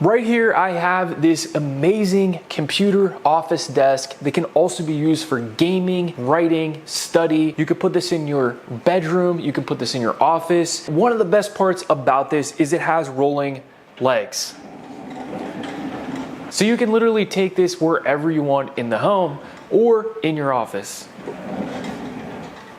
Right here, I have this amazing computer office desk that can also be used for gaming, writing, study. You could put this in your bedroom, you can put this in your office. One of the best parts about this is it has rolling legs. So you can literally take this wherever you want in the home or in your office.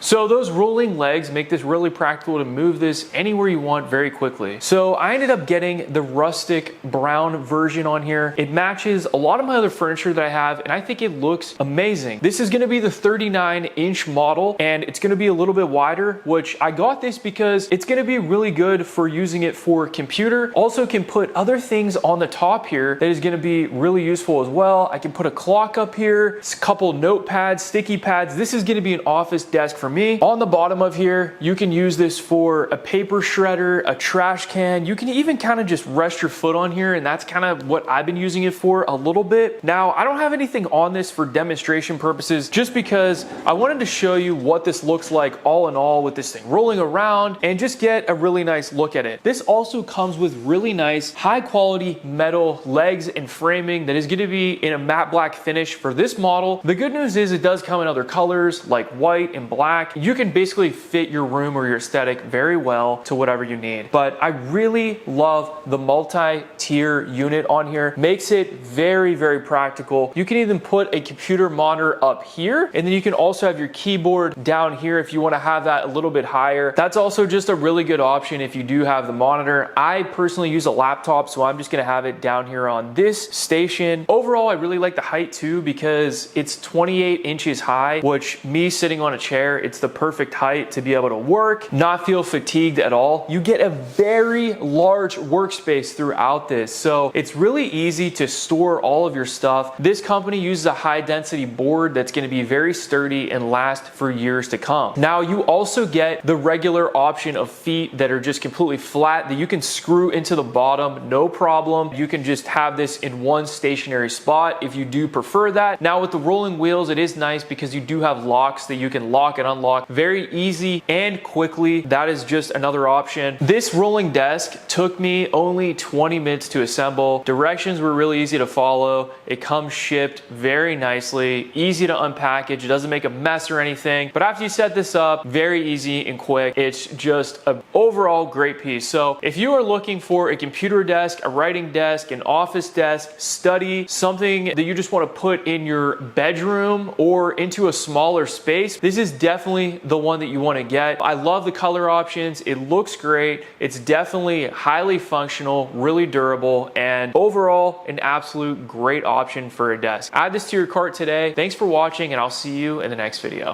So those rolling legs make this really practical to move this anywhere you want very quickly. So I ended up getting the rustic brown version on here. It matches a lot of my other furniture that I have, and I think it looks amazing. This is gonna be the 39-inch model, and it's gonna be a little bit wider, which I got this because it's gonna be really good for using it for computer. Also can put other things on the top here that is gonna be really useful as well. I can put a clock up here, a couple notepads, sticky pads. This is gonna be an office desk for me. On the bottom of here, you can use this for a paper shredder, a trash can. You can even kind of just rest your foot on here, and that's kind of what I've been using it for a little bit. Now, I don't have anything on this for demonstration purposes, just because I wanted to show you what this looks like all in all with this thing rolling around and just get a really nice look at it. This also comes with really nice, high quality metal legs and framing that is going to be in a matte black finish for this model. The good news is it does come in other colors like white and black. You can basically fit your room or your aesthetic very well to whatever you need. But I really love the multi-tier unit on here. Makes it very, very practical. You can even put a computer monitor up here, and then you can also have your keyboard down here if you want to have that a little bit higher. That's also just a really good option if you do have the monitor. I personally use a laptop, so I'm just going to have it down here on this station. Overall, I really like the height too because it's 28 inches high, which me sitting on a chair, it's the perfect height to be able to work, not feel fatigued at all. You get a very large workspace throughout this, so it's really easy to store all of your stuff. This company uses a high density board that's going to be very sturdy and last for years to come. Now, you also get the regular option of feet that are just completely flat that you can screw into the bottom, no problem. You can just have this in one stationary spot if you do prefer that. Now, with the rolling wheels, it is nice because you do have locks that you can lock and unlock very easy and quickly. That is just another option. This rolling desk took me only 20 minutes to assemble. Directions were really easy to follow. It comes shipped very nicely, easy to unpackage. It doesn't make a mess or anything. But after you set this up, very easy and quick. It's just an overall great piece. So if you are looking for a computer desk, a writing desk, an office desk, study, something that you just want to put in your bedroom or into a smaller space, this is definitely the one that you want to get. I love the color options. It looks great. It's definitely highly functional, really durable, and overall an absolute great option for a desk. Add this to your cart today. Thanks for watching, and I'll see you in the next video.